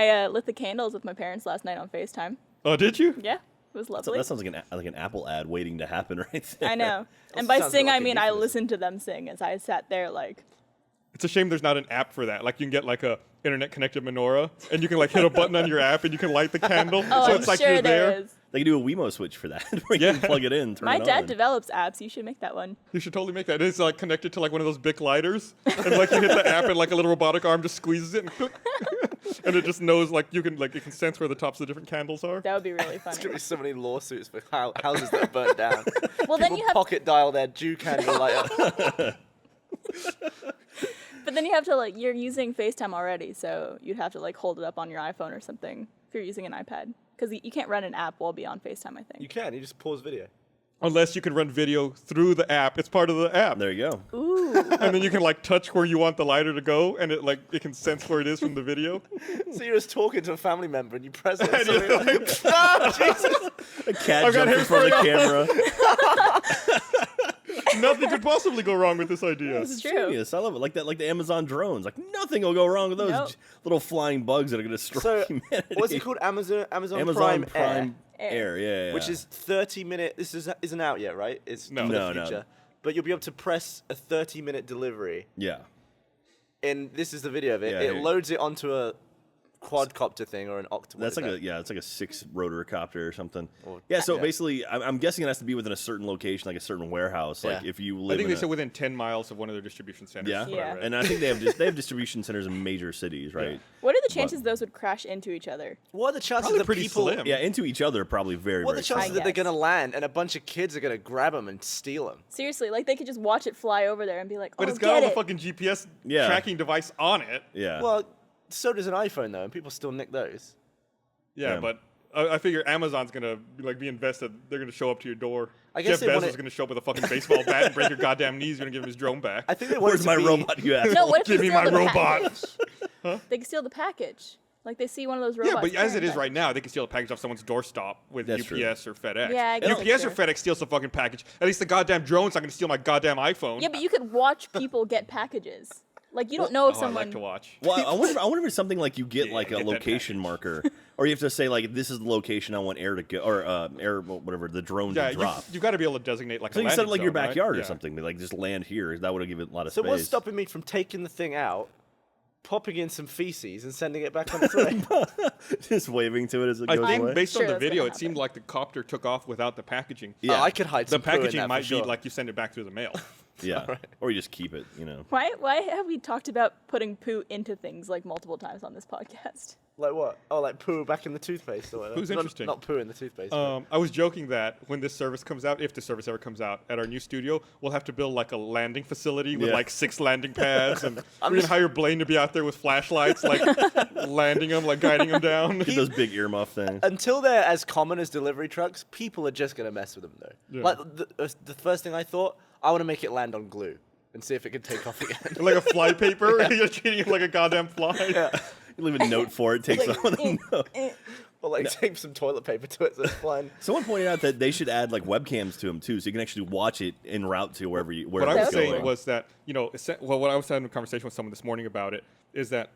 I lit the candles with my parents last night on FaceTime. Oh, did you? Yeah, it was lovely. That sounds like an Apple ad waiting to happen right there. I know. And by sing, like I a mean I euphemism. listened to them sing as I sat there like... It's a shame there's not an app for that. Like, you can get, like, a internet-connected menorah, and you can, like, hit a button on your app, and you can light the candle. Oh, so I'm it's like sure you're there. is. They can do a Wemo switch for that, where you can plug it in, turn My it on. dad develops apps. You should make that one. You should totally make that. It's, like, connected to, like, one of those Bic lighters. And, like, you hit the app, and, like, a little robotic arm just squeezes it, and click. And it just knows, like, it can sense where the tops of the different candles are. That would be really There's gonna funny. be so many lawsuits for houses that are burnt down. Well, then People you have... pocket dial their Jew candle lighter. But then you have to, like, you're using FaceTime already, so you'd have to, like, hold it up on your iPhone or something if you're using an iPad. Because you can't run an app while be on FaceTime, I think. You can. You just pause video. Unless you can run video through the app. It's part of the app. There you go. Ooh. And then you can, like, touch where you want the lighter to go, and it can sense where it is from the video. So you're just talking to a family member and you press it. And So you're you're like, ah, Jesus. A cat I've got jumps in front of the camera. Nothing could possibly go wrong with this idea. It's true. Genius. I love it. Like that, like the Amazon drones. Like nothing will go wrong with those Nope. little flying bugs that are going to destroy So humanity. what's it called? Amazon Amazon Prime Air, Air. Yeah. which is 30-minute. This isn't out yet, right? It's No. for the No. future. But you'll be able to press a 30-minute delivery, yeah. and this is the video of it. Yeah, It here. loads it onto a quadcopter thing or an octopus. That's like it's like a 6-rotor copter or something. Or- Yeah, so yeah. basically, I'm guessing it has to be within a certain location, like a certain warehouse. Like Yeah. if you I live think in they a, said within 10 miles of one of their distribution centers. yeah, is what I Yeah. read. and I think they have distribution centers in major cities, right? What are the chances those would crash into each other? What are the chances Probably that pretty people? slim. Yeah, into each other, probably very, What are very the chances I that they're guess. gonna land and a bunch of kids are gonna grab them and steal them? Seriously, like they could just watch it fly over there and be like, But oh, it's got all get the it. fucking GPS Yeah. tracking device on it. Yeah. Well, so does an iPhone though, and people still nick those. Yeah, Yeah. but I figure Amazon's gonna be invested. They're gonna show up to your door. I guess Jeff they Bezos want is gonna show up with a fucking baseball bat and break your goddamn knees. You're gonna give him his drone back. I think they want Where's it to my be, robot? You asshole. No, what if Give they me steal my the robot. package? They can steal the package. Like they see one of those Yeah, robots. but as it carrying is right now, they can steal a package off someone's doorstop with That's true. UPS or FedEx. Yeah, I guess UPS that's or true. FedEx steals the fucking package. At least the goddamn drone's not gonna steal my goddamn iPhone. Yeah, but you could watch people get packages. Like you don't know if Oh, I someone. like to watch. Well, I wonder if it's something like you get Yeah, like a get that location marker, or you have to say like this is the location I want air to go, or air whatever the drone Yeah, to drop. you got to be able to designate like. So a you set it landing like your zone, right? backyard or Yeah. something. Like just land here. That would give it a lot of So space. what's stopping me from taking the thing out, popping in some feces, and sending it back on its way? Just waving to it as it I goes think away. based Sure on the that's gonna video, it happen. seemed like the copter took off without the packaging. Yeah. Oh, I could hide The some poo in packaging that might for sure. be like you send it back through the mail. Yeah, or you just keep it. You know. Why have we talked about putting poo into things like multiple times on this podcast? Like what? Oh, like poo back in the toothpaste or whatever. Poo's Not- interesting. Not poo in the toothpaste. but- I was joking that when this service comes out, if the service ever comes out at our new studio, we'll have to build like a landing facility with Yeah. like 6 landing pads, and we're gonna hire Blaine to be out there with flashlights, like landing them, like guiding them down. Get those big earmuff things. Until they're as common as delivery trucks, people are just gonna mess with them though. Yeah. Like the first thing I thought, I want to make it land on glue and see if it can take off again. Like a fly paper, you're treating it like a goddamn fly. You leave a note for it. Takes on the note. Or like tape some toilet paper to it so it's flying. Someone pointed out that they should add like webcams to them too, so you can actually watch it en route to wherever you. What Wherever I was it's saying going. was that, what I was having a conversation with someone this morning about it is that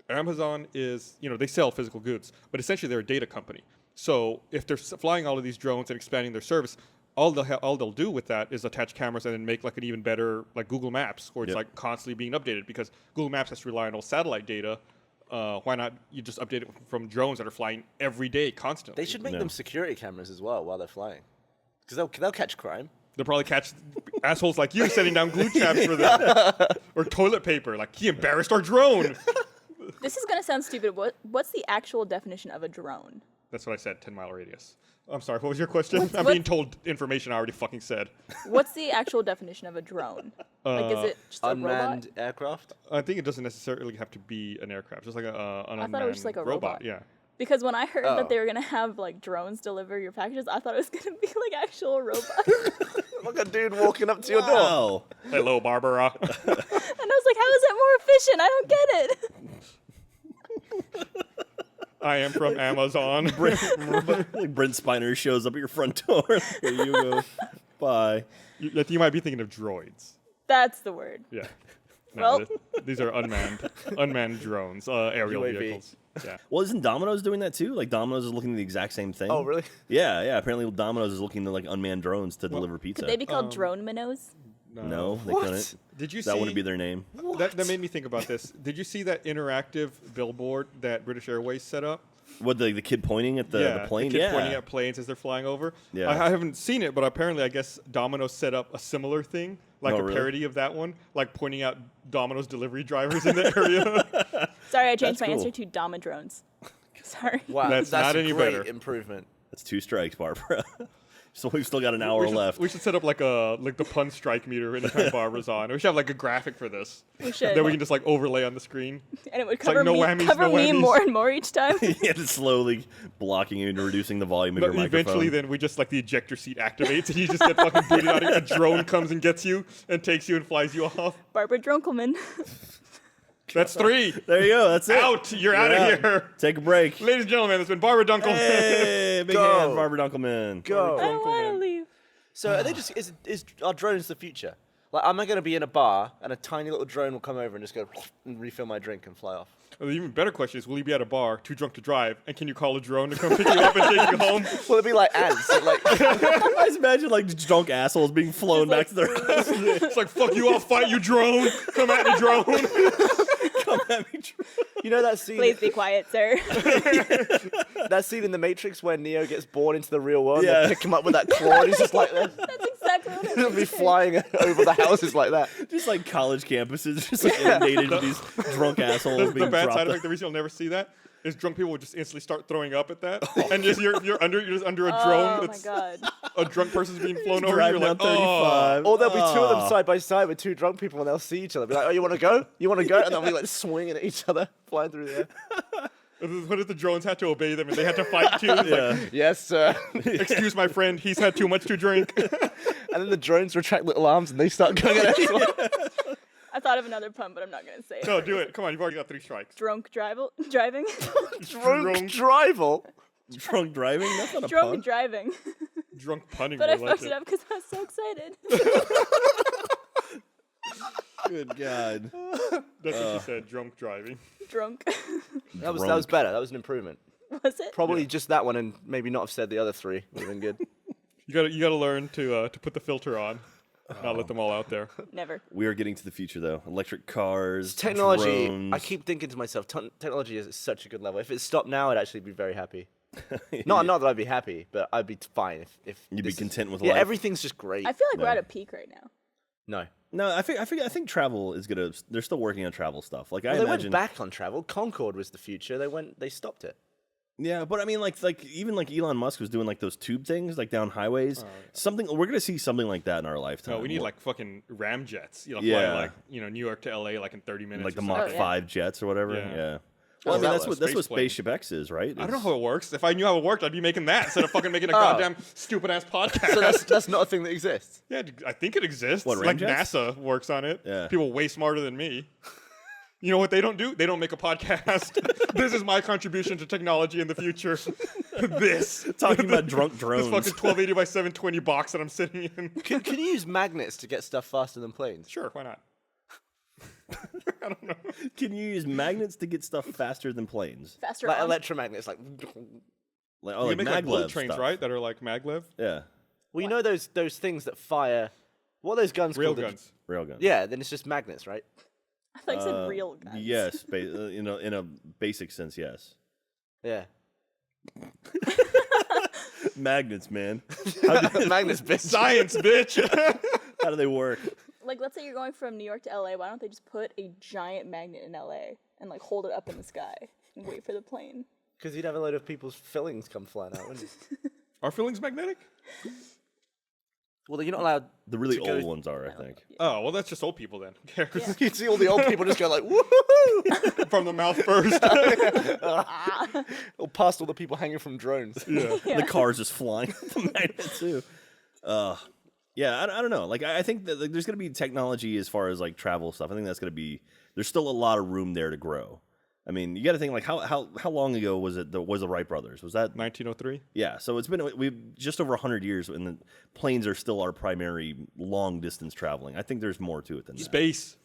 Amazon is, they sell physical goods, but essentially they're a data company. So if they're flying all of these drones and expanding their service, all they'll do with that is attach cameras and then make like an even better like Google Maps, where it's Yep. like constantly being updated, because Google Maps has to rely on all satellite data. Why not you just update it from drones that are flying every day constantly? They should make No. them security cameras as well while they're flying, because they'll catch crime. They'll probably catch assholes like you setting down glue tabs for them, or toilet paper. Like, he embarrassed our drone. This is gonna sound stupid. What's the actual definition of a drone? That's what I said. 10-mile radius. I'm sorry. What was your question? I'm what- being told information I already fucking said. What's the actual definition of a drone? Like, is it just a Unmanned robot? aircraft. I think it doesn't necessarily have to be an aircraft. Just like an unmanned thought it was just like a robot. Yeah. Because when I heard Oh. that they were gonna have like drones deliver your packages, I thought it was gonna be like actual robots. Like a dude walking up to your door. Wow. Hello, Barbara. And I was like, how is that more efficient? I don't get it. I am from Amazon. Like Brent Spiner shows up at your front door. Here you go. Bye. You might be thinking of droids. That's the word. Yeah. No, Well- these are unmanned drones, aerial UAV. vehicles. Yeah. Well, isn't Domino's doing that too? Like Domino's is looking at the exact same thing. Oh, really? Yeah, yeah. Apparently, Domino's is looking to like unmanned drones to deliver pizza. Could they be called drone minnows? No, they What? couldn't. Did you That see? wouldn't be their name. That made me think about this. Did you see that interactive billboard that British Airways set up? What the kid pointing at the plane? The kid Yeah, pointing at planes as they're flying over. Yeah. I haven't seen it, but apparently, I guess Domino's set up a similar thing, like Oh, a really? parody of that one, like pointing out Domino's delivery drivers in the area. Sorry, I changed That's my cool. answer to Domodrones. Sorry. Wow, That's that's not a any great better. improvement. That's 2 strikes, Barbara. So we've still got an hour left. We should set up like the pun strike meter anytime Barbara's on. We should have like a graphic for this. We should. That we can just like overlay on the screen. And it would It's like cover no me, whammies, cover no me whammies. more and more each time. Yeah, it's slowly blocking you and reducing the volume of No, your microphone. eventually, then we just like the ejector seat activates and you just get fucking booted out. A drone comes and gets you and takes you and flies you off. Barbara Dunkelman. That's 3. There you go. That's it. Out. You're out of here. Take a break. Ladies and gentlemen, it's been Barbara Dunkel. Hey, big Go. hand, Barbara Dunkelman. Go. I don't want to leave. So are they just are drones the future? Like, am I going to be in a bar and a tiny little drone will come over and just go and refill my drink and fly off? Well, the even better question is, will you be at a bar, too drunk to drive, and can you call a drone to come pick you up and take you home? Will it be like ants? Like, I just imagine like drunk assholes being flown back to their house. It's like, fuck you, I'll fight you, drone. Come at me, drone. Come at me. you know that scene? Please be quiet, sir. That scene in The Matrix where Neo gets born into the real world. Yeah. They pick him up with that claw. And he's just like this. That's exactly what He'll be flying over the houses like that. Just like college campuses, just like inundated with these drunk assholes The being bad dropped. side effect, the reason you'll never see that, is drunk people will just instantly start throwing up at that. And just you're just under a drone. Oh my That's god. a drunk person's being flown over. driving You're like, down oh. 35. Or there'll be two of them Oh. side by side with 2 drunk people and they'll see each other. Be like, oh, you want to go? You want to go? And they'll be like swinging at each other, flying through the air. What if the drones had to obey them and they had to fight too? It's Yeah. Yes, sir. like, excuse my friend, he's had too much to drink. And then the drones retract little arms and they start going at everyone. I thought of another pun, but I'm not gonna say it. No, do it. Come on, you've already got 3 strikes. Driving? Drunk drivel. Drunk driving? That's not a Drunk pun. driving. Drunk punning. But I more like fucked it up because I was so excited. Good God. That's what she said. Drunk driving. Drunk. That was better. That was an improvement. Was it? Probably just that one and maybe not have said the other 3 would have been good. You gotta learn to put the filter on, not let them all out there. Never. We are getting to the future, though. Electric cars, Technology, drones. I keep thinking to myself, technology is at such a good level. If it stopped now, I'd actually be very happy. Not that I'd be happy, but I'd be fine if You'd be this is- content with Yeah, life. everything's just great. I feel like we're No. at a peak right now. No. No, I think travel is gonna. They're still working on travel stuff. Like I Well, they imagine. went back on travel. Concorde was the future. They stopped it. Yeah, but I mean, like even like Elon Musk was doing like those tube things, like down highways. Something we're gonna see something like that in our lifetime. No, we need like fucking ramjets. You know, Yeah. fly like New York to LA like in 30 minutes. like the or Mach something. Oh, yeah. 5 jets or whatever. Yeah. Yeah. Well, Well, I mean that that's was what space plane. Spaceship X is, right? I don't know how it works. If I knew how it worked, I'd be making that instead of fucking making a Oh. goddamn stupid ass podcast. So that's not a thing that exists. Yeah, I think it exists. What, like ramjets? NASA works on it. Yeah. People way smarter than me. You know what they don't do? They don't make a podcast. This is my contribution to technology in the future. This. Talking about drunk This drones. fucking 1280 by 720 box that I'm sitting in. Can you use magnets to get stuff faster than planes? Sure, why not? Can you use magnets to get stuff faster than planes? Faster Like on. electromagnets, like. Like, You like can make like bullet maglev trains, stuff. right? That are like maglev. Yeah, Well, you know those things that fire. What are those guns Rail called? that- guns. railguns. Yeah, then it's just magnets, right? I thought you said real guns. Yes, in a basic sense, yes. Yeah. Magnets, man. Magnets, bitch. Science, bitch. How do they work? Like, let's say you're going from New York to LA. Why don't they just put a giant magnet in LA and like hold it up in the sky and wait for the plane? Because you'd have a load of people's fillings come flying out, wouldn't you? Are fillings magnetic? Well, you're not allowed. The really To go- old ones are, I think. Oh, well, that's just old people then. Who cares? Yeah. You'd see all the old people just go like, woohoo! From the mouth first. Or past all the people hanging from drones. Yeah. The car's just flying with the magnet too. Yeah, I don't know. Like I think that like, there's going to be technology as far as like travel stuff. I think that's going to be. There's still a lot of room there to grow. I mean, you got to think like how long ago was the Wright brothers? Was that 1903. Yeah, so it's been we've just over 100 years, and the planes are still our primary long distance traveling. I think there's more to it than that. Space.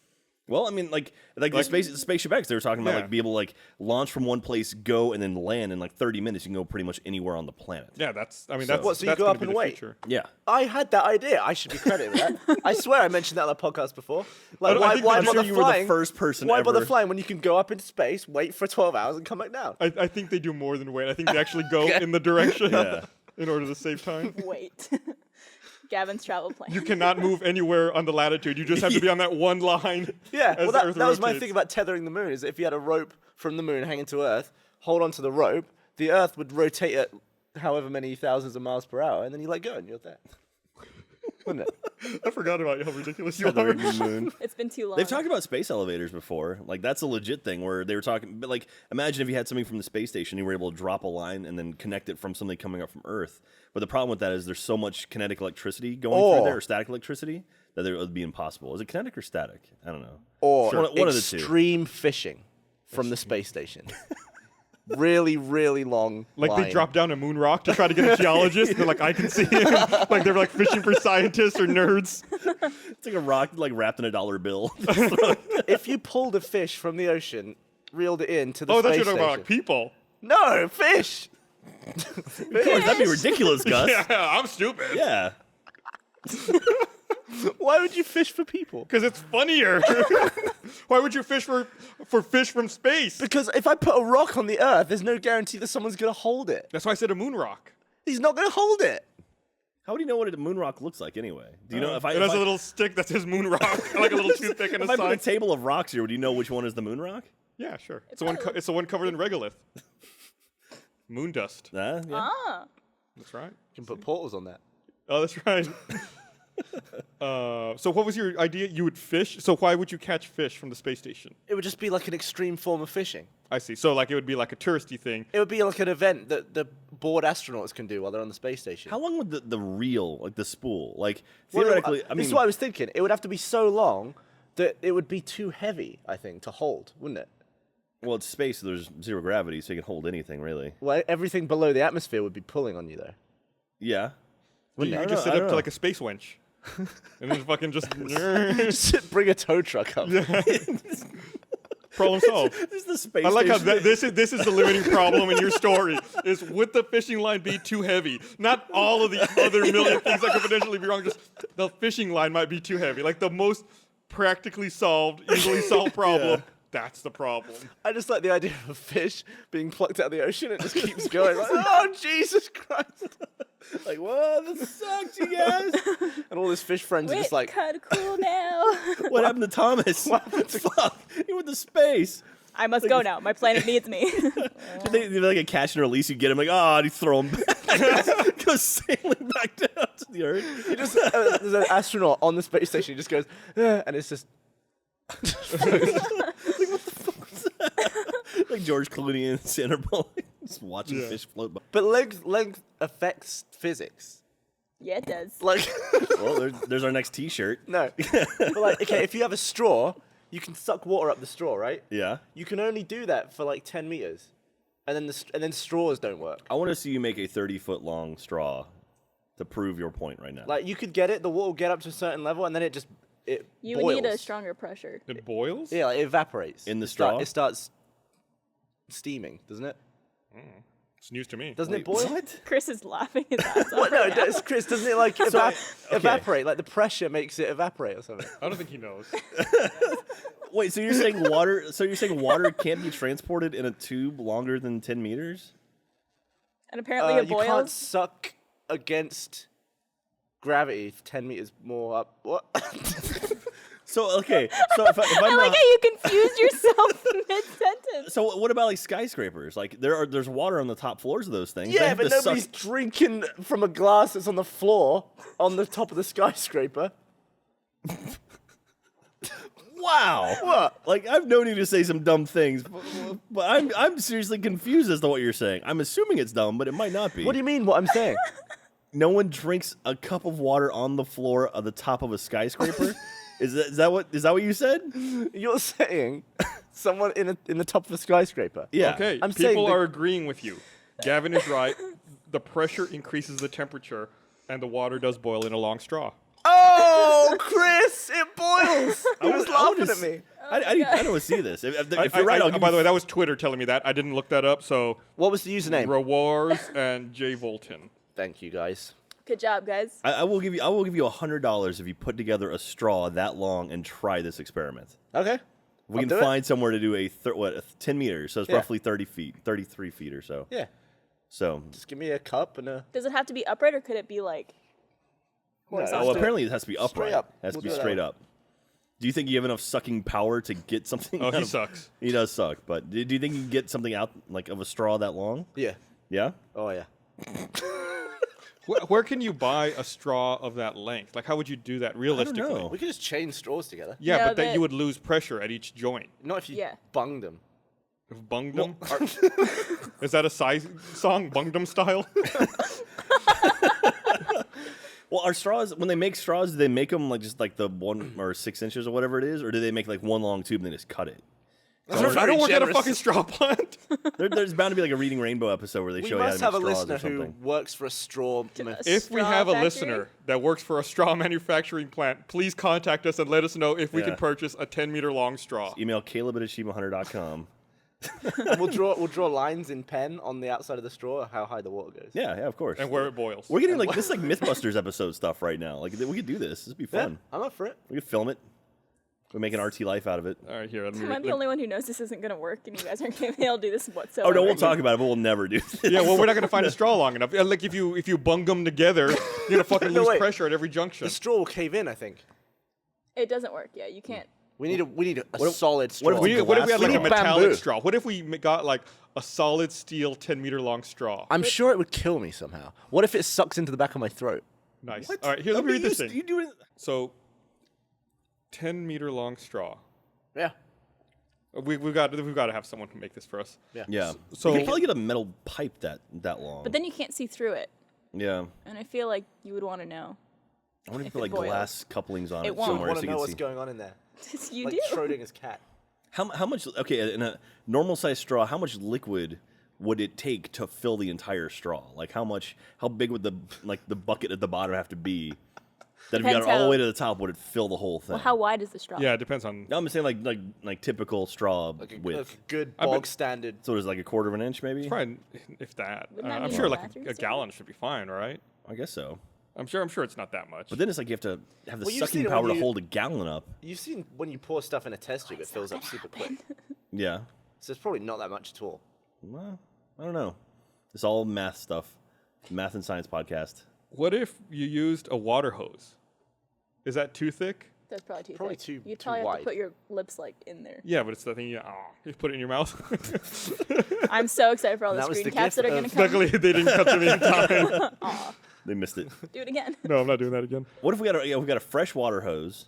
Well, I mean, like the spaceship X, they were talking about like be able to like launch from one place, go, and then land in like 30 minutes. You can go pretty much anywhere on the planet. Yeah, that's so you that's go up and wait? Future. Yeah, I had that idea. I should be credited with that. I swear I mentioned that on the podcast before. Like, why I'm bother sure you were flying? the first person Why ever. bother flying when you can go up into space, wait for 12 hours, and come back down? I think they do more than wait. I think they actually go in the direction in order to save time. Wait. Gavin's travel plan. You cannot move anywhere on the latitude. You just have to be on that one line. Yeah, as well, the Earth that was my rotates. thing about tethering the moon, is if you had a rope from the moon hanging to Earth, hold onto the rope, the Earth would rotate at however many thousands of miles per hour, and then you let go and you're there. Wouldn't it? I forgot about how ridiculous you Tethering are. the moon. It's been too long. They've talked about space elevators before. Like that's a legit thing where they were talking. But like, imagine if you had something from the space station, you were able to drop a line and then connect it from something coming up from Earth. But the problem with that is there's so much kinetic electricity going through there, or static electricity, that it would be impossible. Is it kinetic or static? I don't know. Or one of the two. extreme fishing from the space station. Really, really long Like line. they drop down a moon rock to try to get a geologist. And they're like, I can see him. Like they're like fishing for scientists or nerds. It's like a rock like wrapped in a $1 bill. If you pulled a fish from the ocean, reeled it in to the Oh, space that's you're station. talking about like people. No, fish! That'd be ridiculous, Gus. Yeah, I'm stupid. Yeah. Why would you fish for people? Because it's funnier. Why would you fish for fish from space? Because if I put a rock on the Earth, there's no guarantee that someone's going to hold it. That's why I said a moon rock. He's not going to hold it. How would you know what a moon rock looks like anyway? Do you know if I It has a little stick that says moon rock, like a little toothpick and a if I put a sign. table of rocks here, would you know which one is the moon rock? Yeah, sure. It's the one covered in regolith. Moon dust. Yeah. Ah. That's right. You can put portals on that. Oh, that's right. So what was your idea? You would fish? So why would you catch fish from the space station? It would just be like an extreme form of fishing. I see. So like it would be like a touristy thing. It would be like an event that the bored astronauts can do while they're on the space station. How long would the reel, like the spool, like theoretically? I mean, this is what I was thinking. It would have to be so long that it would be too heavy, I think, to hold, wouldn't it? well, it's space, so there's zero gravity, so you can hold anything really. Well, everything below the atmosphere would be pulling on you, though. Yeah. You could just set up to like a space winch, and then fucking just Just bring a tow truck up. problem solved. This is the space I like how station. this is the limiting problem in your story. Is would the fishing line be too heavy? Not all of the other million things that could potentially be wrong. Just the fishing line might be too heavy. Like the most practically solved, easily solved problem. Yeah. That's the problem. I just like the idea of a fish being plucked out of the ocean. It just keeps going. Like, oh, Jesus Christ. Like, whoa, this sucks, you guys. And all his fish friends are Wait, just like, kind of cool now. What happened to Thomas? What happened to fuck? He went to space. I must go now. My planet needs me. They like a catch and release. You get him like, oh, and you throw him back. Goes sailing back down to the earth. you just there's an astronaut on the space station. He just goes, and it's just. Like George Clooney and Sandra Bullock just watching fish float by. But length affects physics. Yeah, it does. Like, Well, there's our next T-shirt. no. But like, okay, if you have a straw, you can suck water up the straw, right? Yeah. You can only do that for like 10 meters, and then straws don't work. I want to see you make a 30-foot long straw to prove your point right now. Like, you could get it, the water will get up to a certain level, and then it You boils. would need a stronger pressure. It boils. Yeah, like, it evaporates. In the straw? It starts steaming, doesn't it? It's news to me. Doesn't it boil? What? Chris is laughing his ass off. What? No, right now. Chris, doesn't it like evaporate? Like the pressure makes it evaporate or something. I don't think he knows. Wait, so you're saying water? So you're saying water can't be transported in a tube longer than 10 meters? And apparently it You can't boils. suck against gravity 10 meters more up. What? So okay, so if I I'm like not, how you confused yourself mid-sentence. so what about like skyscrapers? Like there's water on the top floors of those things. They Yeah, have but to nobody's suck- drinking from a glass that's on the floor on the top of the skyscraper. Wow. What? Like I've known you to say some dumb things, but I'm seriously confused as to what you're saying. I'm assuming it's dumb, but it might not be. What do you mean what I'm saying? No one drinks a cup of water on the floor of the top of a skyscraper? Is that what you said? You're saying someone in the top of a skyscraper. Yeah. Okay, I'm saying people that- are agreeing with you. Gavin is right. The pressure increases the temperature, and the water does boil in a long straw. Oh, Chris, it boils. He was laughing at me. I don't see this. If you're right, I'll give by you the way, that was Twitter telling me that. I didn't look that up. So What was the username? Rewars and Jay Volton. Thank you, guys. Good job, guys. I will give you $100 if you put together a straw that long and try this experiment. Okay. We I'll can do find somewhere to do a 10 meters, so it's Yeah. roughly 30 feet, 33 feet or so. Yeah. So, Just give me a cup and a. Does it have to be upright or could it be like? oh, apparently it has to be upright. up. It has to We'll be do it that straight way. up. Do you think you have enough sucking power to get something? Oh, out he of- sucks. He does suck, but do you think you can get something out like of a straw that long? Yeah. Yeah. Oh yeah. Where can you buy a straw of that length? Like, how would you do that realistically? know. We could just chain straws together. Yeah, No, but then but- you would lose pressure at each joint. Not if you Yeah. bunged them. If Bungdom? Is that a song, Bungdom style? Well, are straws when they make straws? Do they make them like just like the 1 or 6 inches or whatever it is, or do they make like one long tube and they just cut it? I don't work at a fucking straw plant. There's bound to be like a Reading Rainbow episode where they We show you how must to have make a straws listener or who something. works for a straw. If we Straw have a factory? listener that works for a straw manufacturing plant, please contact us and let us know if we Yeah. can purchase a 10-meter long straw. Email caleb@achievemehunter.com. we'll draw lines in pen on the outside of the straw how high the water goes. Yeah, of course. And where it boils. We're getting like this is like MythBusters episode stuff right now. Like we could do this. This would be Yeah, fun. I'm up for it. We could film it. We make an RT life out of it. All right, here. Am I the only one who knows this isn't gonna work and you guys aren't gonna be able to do this whatsoever? Oh no, we'll talk about it, but we'll never do this. Yeah, well, we're not going to find a straw long enough. Like, if you bung them together, you're going to fucking No, lose wait. pressure at every junction. The straw will cave in, I think. It doesn't work. Yeah, you can't. We need a solid straw. if What if we had like a need metallic bamboo. straw? What if we got like a solid steel 10-meter long straw? I'm sure it would kill me somehow. What if it sucks into the back of my throat? Nice. All right, here, let me read this thing. You do it. So, 10-meter long straw. Yeah. We've got to have someone who make this for us. Yeah. So- you could probably get a metal pipe that long. But then you can't see through it, yeah. and I feel like you would want to know. I wonder if you If put it like boils. glass couplings on It it won't. I somewhere want so to you know can what's see. going on in there. You Like do. Schrodinger's cat. How much? Okay, in a normal size straw, how much liquid would it take to fill the entire straw? Like how big would the bucket at the bottom have to be? That if you got it Depends all the how- way to the top, would it fill the whole thing? Well, how wide is the straw? Yeah, it depends on. No, I'm saying like typical straw Like a width. good I bet- bog standard. So it's like a quarter of an inch, maybe. Probably, if that. Wouldn't that I'm be sure in like bathrooms a too? gallon should be fine, right? I guess so. I'm sure it's not that much. But then it's like you have to have the Well, you've sucking seen it power when to you- hold a gallon up. You've seen when you pour stuff in a test tube, it fills up super quick. Yeah. So it's probably not that much at all. Well, I don't know. It's all math stuff. Math and science podcast. What if you used a water hose? Is that too thick? That's probably too Probably thick. too- You'd too probably have wide. to put your lips like in there. Yeah, but it's the thing you put it in your mouth. I'm so excited for all the That was screen the caps that gift are gonna of- come. Luckily, they didn't cut to me in time. They missed it. Do it again. No, I'm not doing that again. What if we got a fresh water hose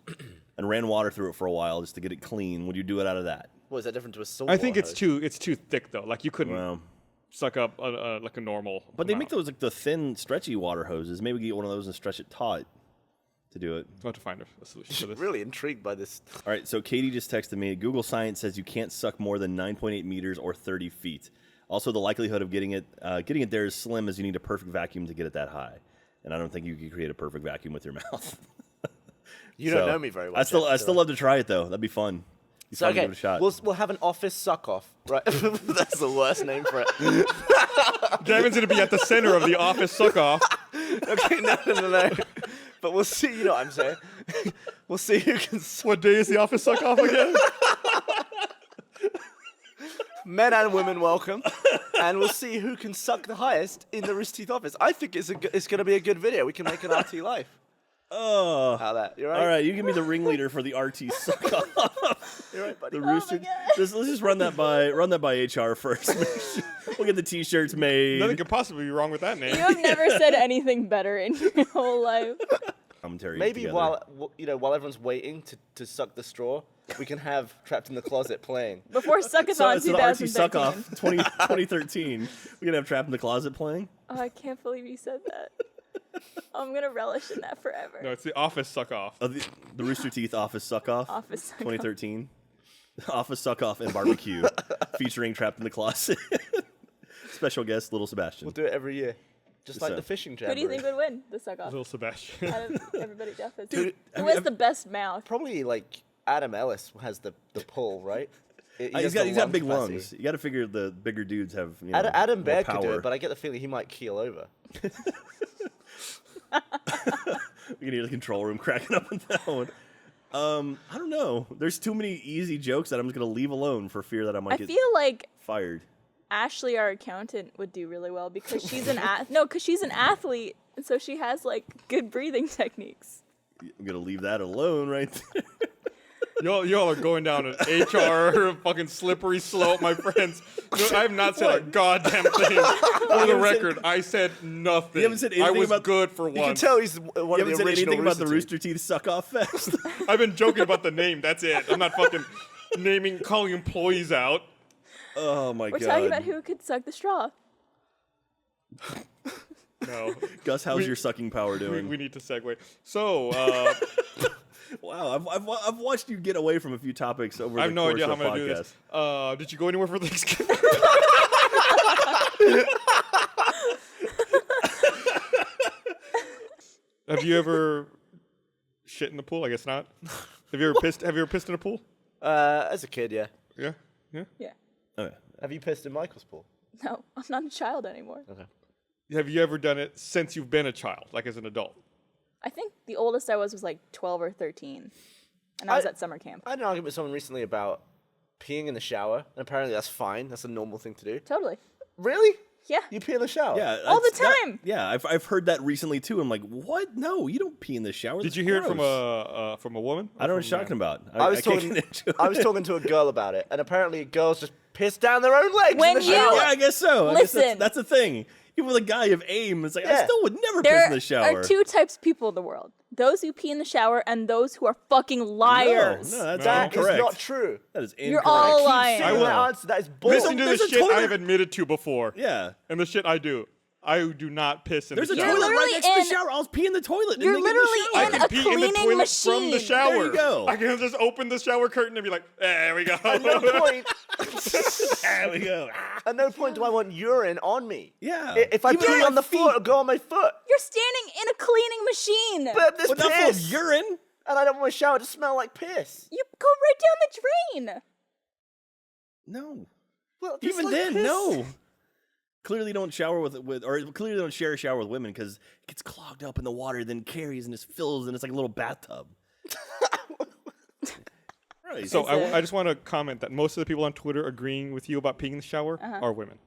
and ran water through it for a while just to get it clean? Would you do it out of that? What is that different to a salt? I think water it's hose? too thick though. Like you couldn't Well, suck up like a normal. but they amount. make those like the thin, stretchy water hoses. Maybe get one of those and stretch it taut to do it. We'll have to find a solution for this. Really intrigued by this. All right, so Katie just texted me. Google Science says you can't suck more than 9.8 meters or 30 feet. Also, the likelihood of getting it there is slim, as you need a perfect vacuum to get it that high. And I don't think you can create a perfect vacuum with your mouth. You So, don't know me very well. I still Jeff, so- love to try it though. That'd be fun. Be So, fun to okay, give it a shot. we'll have an office suck off, right? That's the worst name for it. Gavin's gonna be at the center of the office suck off. Okay, no. But we'll see. You know what I'm saying? We'll see who can. What day is the office suck off again? Men and women welcome, and we'll see who can suck the highest in the Rooster Teeth office. I think it's going to be a good video. We can make an RT live. Oh, How that? You right? all right. You give me the ringleader for the RT suck off. You right, buddy? The rooster. God. Let's just run that by HR first. Make sure- we'll get the T-shirts made. Nothing could possibly be wrong with that name. You have never said anything better in your whole life. Commentary. Maybe together. while everyone's waiting to suck the straw, we can have Trapped in the Closet playing. Before So Suckathon it's an RT 2013. suck off 2013. We're gonna have Trapped in the Closet playing. Oh, I can't believe you said that. I'm gonna relish in that forever. No, it's the office suck off. The Rooster Teeth Office Suck Off Office suck off. 2013. Office Suck Off and Barbecue featuring Trapped in the Closet. Special guest Little Sebastian. We'll do it every year. Just like So- the fishing Who jamboree. do you think would win the suck off Little Sebastian. out of everybody? Jeff is. Dude, Who has the best mouth? Probably like Adam Ellis has the pull, right? He's got big capacity. lungs. You got to figure the bigger dudes have. Adam more Bear power. could do it, but I get the feeling he might keel over. We can hear the control room cracking up on that one. I don't know. There's too many easy jokes that I'm just gonna leave alone for fear that I might I get feel like fired. Ashley, our accountant, would do really well because she's an because she's an athlete, and so she has like good breathing techniques. I'm gonna leave that alone right there. Y'all are going down an HR fucking slippery slope, my friends. No, I have not said a goddamn thing. For the record, I said nothing. You haven't said I anything was about- good for You can once. tell he's one You of the haven't said original anything about the Rooster Rooster Teeth Suck Off Fest. I've been joking about the name. That's it. I'm not fucking calling employees out. Oh my We're god. talking about who could suck the straw. No. Gus, how's your sucking power doing? We need to segue. So, Wow, I've watched you get away from a few topics over I have the no course idea how of I'm the going to do podcast. this. Did you go anywhere for Thanksgiving? Have you ever shit in the pool? I guess not. Have you ever pissed in a pool? As a kid, yeah. Yeah. Yeah. Yeah. Okay. Have you pissed in Michael's pool? No, I'm not a child anymore. Okay. Have you ever done it since you've been a child, like as an adult? I think the oldest I was like 12 or 13, and I was at summer camp. I had an argument with someone recently about peeing in the shower, and apparently that's fine. That's a normal thing to do. Totally. Really? Yeah. You pee in the shower? Yeah, All the that's- time. Yeah, I've heard that recently too. I'm like, what? No, you don't pee in the shower. Did That's you hear it from gross. a woman? I don't know what you're From, talking about. I was can't talking. get into I was it. talking to a girl about it, and apparently girls just piss down their own legs When in the you- shower. Yeah, I guess so. I guess Listen. that's a thing. Even with a guy of aim, it's like I Yeah. still would never There piss in the shower. are two types of people in the world: those who pee in the shower and those who are fucking liars. No, that's That is incorrect. not true. That is incorrect. You're all Keep lying. saying I will. that answer. That is bullshit. Listen to There's the a shit toilet- I've admitted to before, Yeah. and the shit I do. I do not piss in There's the a shower. toilet right literally next to the in- shower. I'll pee in the toilet. You're and then literally get I in the in shower. a can pee in the cleaning toilet from the machine. shower. There you go. I can just open the shower curtain and be like, there we go. At no point. There we go. At no point do I want urine on me. Yeah. If I Even pee on on my the floor, it'll go on my foot. You're standing in a cleaning machine. But there's But not full of piss, urine. and I don't want my shower to smell like piss. You go right down the drain. No. Well, Even like then, piss. no. Clearly don't shower or clearly don't share a shower with women because it gets clogged up in the water, then carries and just fills, and it's like a little bathtub. Right. So Is it- I just want to comment that most of the people on Twitter agreeing with you about peeing in the shower are women.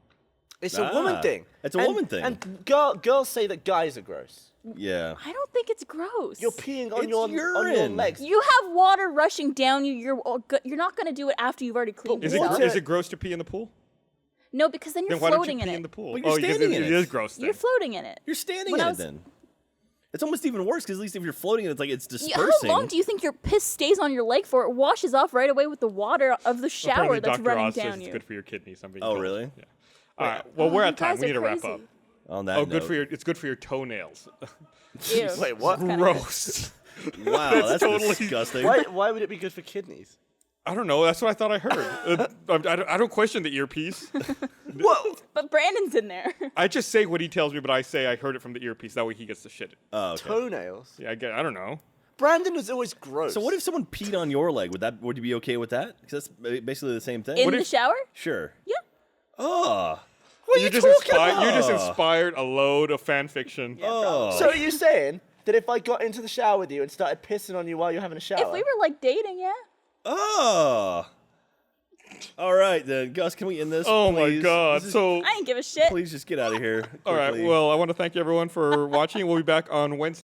It's a woman thing. It's a And- woman thing. And girls say that guys are gross. yeah. I don't think it's gross. You're peeing on It's your urine. legs. You have water rushing down you. You're not going to do it after you've already cleaned Is yourself. it gross to pee in the pool? No, because then you're Then why don't you floating pee in in the it. pool? But you're because standing in it it. is gross. Then. You're floating in it. You're standing When in I it was- then. It's almost even worse because at least if you're floating in it, it's like it's How dispersing. long do you think your piss stays on your leg for? It washes off right away with the water of the shower Apparently that's Dr. running Oz says down it's you. good for your kidneys. I'm being Oh, told. really? Yeah. All right. Well, we're You at time. guys We are need to wrap crazy. up. On that Oh, note. good for your. It's good for your toenails. Ew. Wait, what? Kinda Gross. Wow, that's totally- disgusting. Why would it be good for kidneys? I don't know. That's what I thought I heard. I don't question the earpiece. Whoa! But Brandon's in there. I just say what he tells me, but I say I heard it from the earpiece. That way he gets the shit. Oh, okay. Toenails. Yeah, I don't know. Brandon was always gross. So what if someone peed on your leg? Would you be okay with that? Because that's basically the same thing. In What the if- shower? Sure. Yeah. Oh. What are You you just talking inspired. about? You just inspired a load of fan fiction. Oh. So are you saying that if I got into the shower with you and started pissing on you while you're having a shower? If we were like dating, yeah. Oh. All right then, Gus. Can we end this? Oh my please? God! This is- So I didn't give a shit. please just get out of here. all right. quickly. Well, I want to thank everyone for watching. We'll be back on Wednesday.